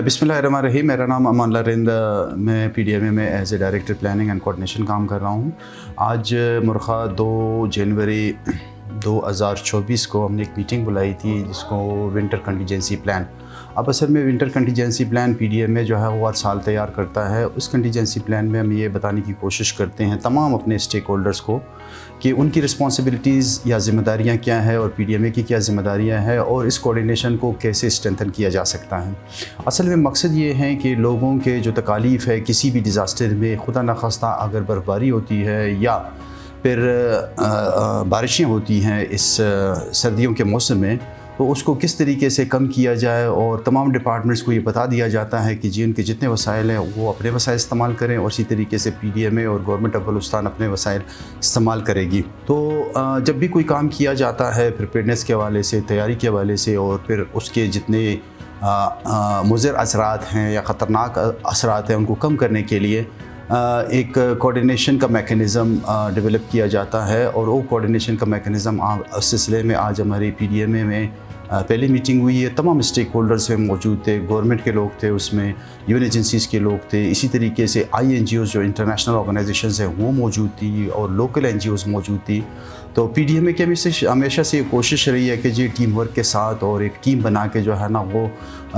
बिस्मिल्लाहिर्रहमानिर्रहीम। मेरा नाम अमान रिंद, मैं PDMA में as a director planning and coordination काम कर रहा हूँ। आज मुर्खा 2 जनवरी 2024 को हमने एक मीटिंग बुलाई थी जिसको विंटर कंटीजेंसी प्लान। अब असल में विंटर कंटीजेंसी प्लान PDMA जो है वो हर साल तैयार करता है। उस कंटीजेंसी प्लान में हम ये बताने की कोशिश करते हैं तमाम अपने स्टेक होल्डर्स को कि उनकी रिस्पॉन्सिबिलिटीज़ या ज़िम्मेदारियाँ क्या है और PDMA की क्या ज़िम्मेदारियाँ हैं और इस कोऑर्डिनेशन को कैसे स्ट्रेंथन किया जा सकता है। असल में मकसद ये है कि लोगों के जो तकालीफ़ है किसी भी डिज़ास्टर में, खुदा न खास्ता अगर बर्फ़बारी होती है या फिर बारिशें होती हैं इस सर्दियों के मौसम में, तो उसको किस तरीके से कम किया जाए और तमाम डिपार्टमेंट्स को ये बता दिया जाता है कि जी उनके जितने वसाइल हैं वो अपने वसाइल इस्तेमाल करें और इसी तरीके से PDMA और गवर्नमेंट ऑफ बलूचिस्तान अपने वसाइल इस्तेमाल करेगी। तो जब भी कोई काम किया जाता है प्रिपेयर्डनेस के हवाले से, तैयारी के हवाले से और फिर उसके जितने मुज़र असरात हैं या ख़तरनाक असरात हैं उनको कम करने के लिए एक कोऑर्डिनेशन का मेकनिज़म डेवलप किया जाता है। और वो कोऑर्डिनेशन का मेकनिज़म उस सिलसिले में आज हमारी PDMA में पहली मीटिंग हुई है। तमाम स्टेक होल्डर्स में मौजूद थे, गवर्नमेंट के लोग थे, उसमें यूएन एजेंसीज़ के लोग थे, इसी तरीके से INGOs जो इंटरनेशनल ऑर्गेनाइजेशंस हैं वो मौजूद थी और लोकल NGOs मौजूद थी। तो PDMA के हमेशा से कोशिश रही है कि जी टीम वर्क के साथ और एक टीम बना के जो है ना वो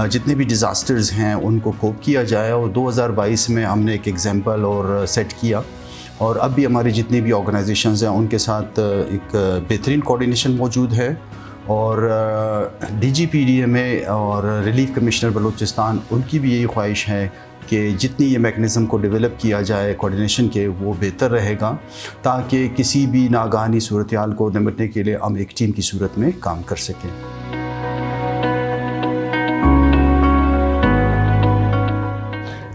जितने भी डिज़ास्टर्स हैं उनको कोप किया जाए। और 2022 में हमने एक एग्जाम्पल और सेट किया और अब भी हमारी जितनी भी ऑर्गेनाइजेशंस हैं उनके साथ एक बेहतरीन कोऑर्डिनेशन मौजूद है। और DG PDMA और रिलीफ कमिश्नर बलूचिस्तान उनकी भी यही ख्वाहिश है कि जितनी ये मैकेनिज़्म को डेवलप किया जाए कोऑर्डिनेशन के वो बेहतर रहेगा ताकि किसी भी नागानी सूरत हाल को निपटने के लिए हम एक टीम की सूरत में काम कर सकें।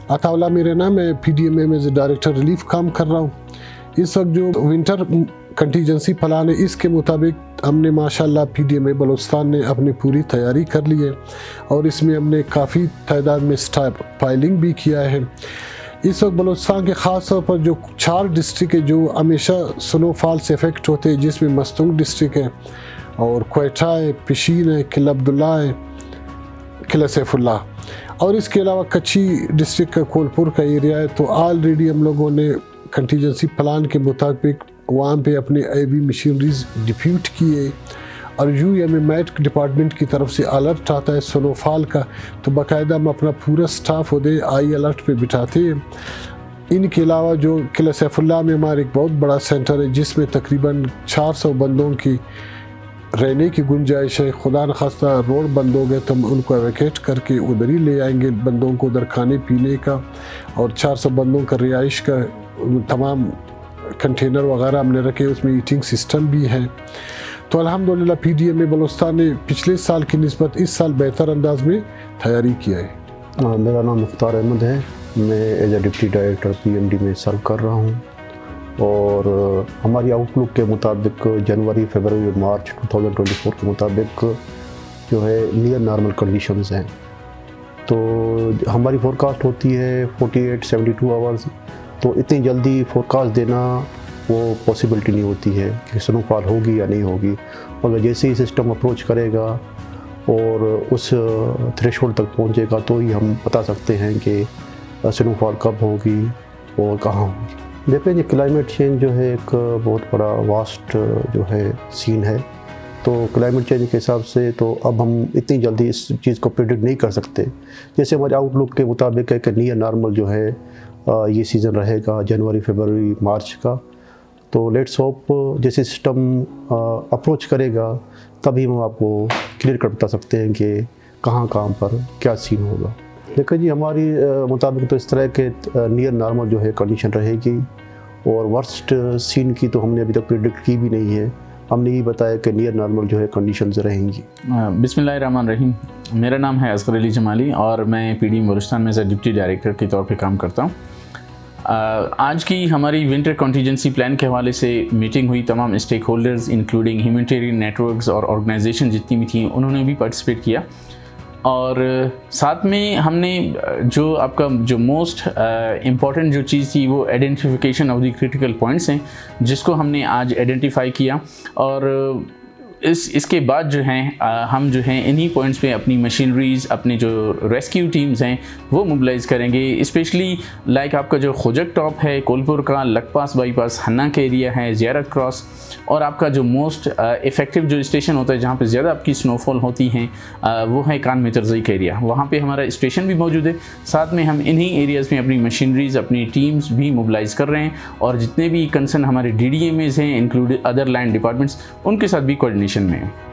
अताउल्लाह मेरा नाम है, PDMA में डायरेक्टर रिलीफ काम कर रहा हूँ। इस वक्त जो विंटर कंटीजेंसी प्लान है इसके मुताबिक हमने माशाल्लाह PDMA बलूचिस्तान ने अपनी पूरी तैयारी कर ली है और इसमें हमने काफ़ी तादाद में स्टाफ फाइलिंग भी किया है। इस वक्त बलूचिस्तान के ख़ास तौर पर जो 4 डिस्ट्रिक्ट है जो हमेशा स्नोफॉल से इफ़ेक्ट होते हैं, जिसमें मस्तूंग डिस्ट्रिक्ट है और क्वेटा है, पिशीन है, किला अब्दुल्ला है, किला सैफुल्लाह और इसके अलावा कच्ची डिस्ट्रिक्ट का कोलपुर का एरिया है। तो ऑलरेडी हम लोगों ने कंटीजेंसी प्लान के मुताबिक वहाँ पे अपने AV मशीनरीज डिप्यूट किए और UMMAT डिपार्टमेंट की तरफ से अलर्ट आता है स्नोफॉल का, तो बाकायदा हम अपना पूरा स्टाफ उधर आई अलर्ट पे बिठाते हैं। इनके अलावा जो किला सैफुल्लाह में हमारा एक बहुत बड़ा सेंटर है जिसमें तकरीबन 400 बंदों की रहने की गुंजाइश है। खुदा न खास्ता रोड बंद हो गए तो हम उनको एवेकेट करके उधर ही ले आएंगे बंदों को, उधर खाने पीने का और 400 बंदों का रिहाइश का तमाम कंटेनर वगैरह हमने रखे, उसमें ईटिंग सिस्टम भी है। तो अल्हम्दुलिल्लाह PDMA बलूचिस्तान ने पिछले साल की निस्बत इस साल बेहतर अंदाज में तैयारी किया है। मेरा नाम मुख्तार अहमद है, मैं as a deputy director PMD में सर्व कर रहा हूँ और हमारी आउटलुक के मुताबिक जनवरी, फरवरी और मार्च 2024 के मुताबिक जो है नियर नॉर्मल कंडीशंस हैं। तो हमारी फोरकास्ट होती है 48-72 आवर्स, तो इतनी जल्दी फोरकास्ट देना वो पॉसिबिलिटी नहीं होती है कि स्नोफॉल होगी या नहीं होगी, मगर जैसे ही सिस्टम अप्रोच करेगा और उस थ्रेशोल्ड तक पहुंचेगा तो ही हम बता सकते हैं कि स्नोफॉल कब होगी और कहाँ होगी। देखिए ये क्लाइमेट चेंज जो है एक बहुत बड़ा वास्ट जो है सीन है, तो क्लाइमेट चेंज के हिसाब से तो अब हम इतनी जल्दी इस चीज़ को प्रेडिक्ट नहीं कर सकते। जैसे हमारे आउटलुक के मुताबिक है कि नियर नॉर्मल जो है ये सीज़न रहेगा जनवरी, फरवरी, मार्च का। तो लेट्स होप जैसे सिस्टम अप्रोच करेगा तभी हम आपको क्लियर कर बता सकते हैं कि कहाँ पर क्या सीन होगा। देखिए जी हमारी मुताबिक तो इस तरह के नियर नॉर्मल जो है कंडीशन रहेगी और वर्स्ट सीन की तो हमने अभी तक प्रेडिक्ट की भी नहीं है। हमने ये बताया कि नियर नॉर्मल जो है कंडीशंस रहेंगी। बिस्मिल्लाहिर्रहमानिर्रहीम। मेरा नाम है असगर अली जमाली और मैं PDMA बलूचिस्तान में एज डिप्टी डायरेक्टर के तौर पे काम करता हूँ। आज की हमारी विंटर कॉन्टीजेंसी प्लान के हवाले से मीटिंग हुई। तमाम stakeholders including humanitarian networks और ऑर्गेनाइजेशन जितनी भी थी उन्होंने भी पार्टिसिपेट किया और साथ में हमने जो आपका जो मोस्ट इम्पॉर्टेंट जो चीज़ थी वो identification of the critical points हैं जिसको हमने आज आइडेंटिफाई किया और इसके बाद जो हैं हम जो हैं इन्हीं पॉइंट्स पे अपनी मशीनरीज़, अपने जो रेस्क्यू टीम्स हैं वो मोबिलाइज़ करेंगे। स्पेशली लाइक आपका जो खोजक टॉप है, कोलपुर का लकपास बाईपास हन्ना का एरिया है, ज़ियारत क्रॉस, और आपका जो मोस्ट इफ़ेक्टिव जो स्टेशन होता है जहाँ पे ज़्यादा आपकी स्नोफॉल होती है वो है कान मितरज़ई का एरिया। वहाँ पे हमारा स्टेशन भी मौजूद है। साथ में हम इन्हीं एरियाज़ में अपनी मशीनरीज़, अपनी टीम्स भी मोबिलाइज़ कर रहे हैं और जितने भी कंसर्न हमारे DDMAs हैं इंक्लूड अदर लैंड डिपार्टमेंट्स, उनके साथ भी कोऑर्डिनेशन में है।